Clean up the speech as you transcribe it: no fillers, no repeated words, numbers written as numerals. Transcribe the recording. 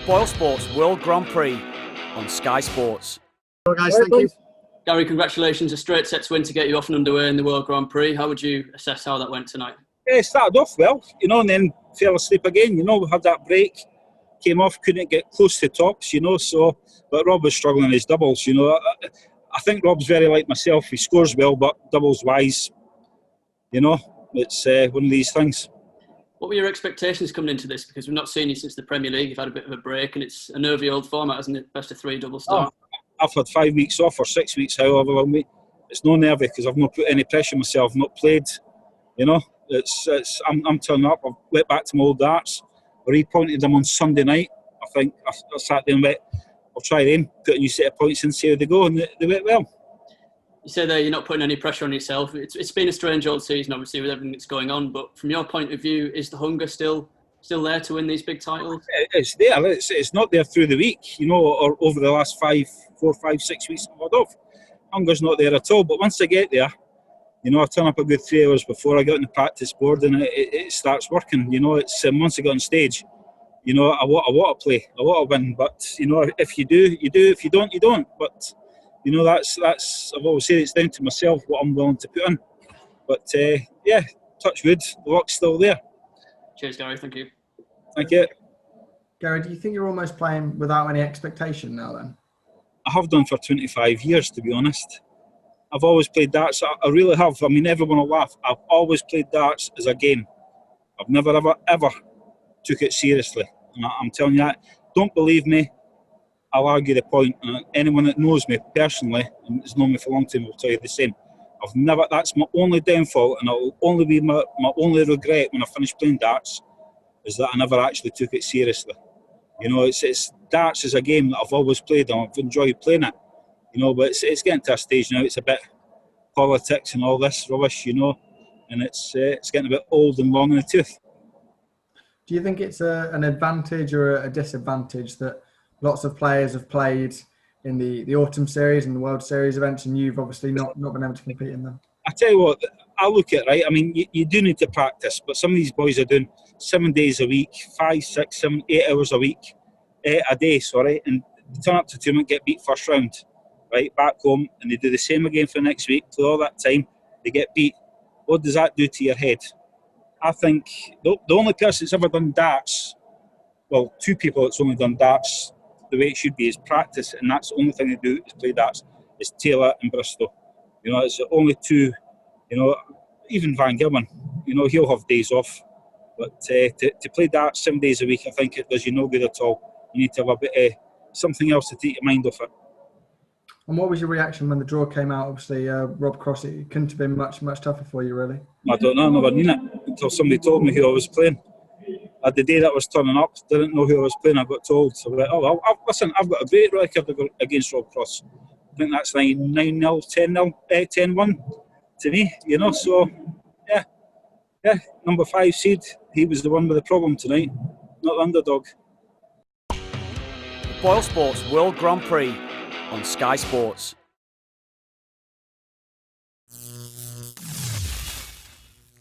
Boylesports World Grand Prix on Sky Sports. Well, guys, thank you. Gary, congratulations. A straight sets win to get you off and underway in the World Grand Prix. How would you assess how that went tonight? It started off well, and then fell asleep again. We had that break, came off, couldn't get close to tops, but Rob was struggling in his doubles, I think Rob's very like myself. He scores well, but doubles-wise, it's one of these things. What were your expectations coming into this? Because we've not seen you since the Premier League. You've had a bit of a break, and it's a nervy old format, isn't it? Best of three double start. I've had 5 weeks off, or 6 weeks, however long. It's no nervy because I've not put any pressure on myself. Not played, I'm turning up. I've went back to my old darts. I repointed them on Sunday night. I think I sat there and went, I'll try them, put a new set of points and see how they go, and they went well. You say there you're not putting any pressure on yourself. It's been a strange old season, obviously, with everything that's going on. But from your point of view, is the hunger still there to win these big titles? It's there. It's not there through the week, or over the last 4, 5, 6 weeks I've had off. Hunger's not there at all. But once I get there, I turn up a good 3 hours before I get on the practice board, and it starts working. It's once I get on stage, I want to play, I want to win. But if you do, you do. If you don't, you don't. But that's I've always said it's down to myself what I'm willing to put in. But touch wood, the luck's still there. Cheers, Gary. Thank you. Thank you. Gary, do you think you're almost playing without any expectation now then? I have done for 25 years, to be honest. I've always played darts. I really have. Everyone will laugh. I've always played darts as a game. I've never, ever took it seriously. And I'm telling you that. Don't believe me, I'll argue the point. And anyone that knows me personally and has known me for a long time will tell you the same. That's my only downfall, and it'll only be my only regret when I finish playing darts, is that I never actually took it seriously. It's darts is a game that I've always played, and I've enjoyed playing it. But it's getting to a stage now. It's a bit politics and all this rubbish, and it's getting a bit old and long in the tooth. Do you think it's an advantage or a disadvantage that lots of players have played in the autumn series and the World Series events, and you've obviously not been able to compete in them? I tell you what, I look at it, right. You do need to practice, but some of these boys are doing 7 days a week, 5, 6, 7, 8 hours a week, a day, and they turn up to the tournament, get beat first round, right, back home, and they do the same again for the next week. For all that time, they get beat. What does that do to your head? I think the only person that's ever done darts, well, 2 people that's only done darts the way it should be, is practice, and that's the only thing they do is play darts. It's Taylor and Bristol. It's the only 2. Even Van Gilman, he'll have days off, but to play darts 7 days a week, I think it does you no good at all. You need to have a bit of something else to take your mind off it. And what was your reaction when the draw came out? Obviously, Rob Cross, it couldn't have been much tougher for you, really. I don't know, I never knew it until somebody told me who I was playing. The day that I was turning up, didn't know who I was playing. I got told. So I went, listen, I've got a great record against Rob Cross. I think that's 9-0, 10-0, 10-1 to me, So, yeah, number 5 seed. He was the one with the problem tonight, not the underdog. The Boylesports World Grand Prix on Sky Sports.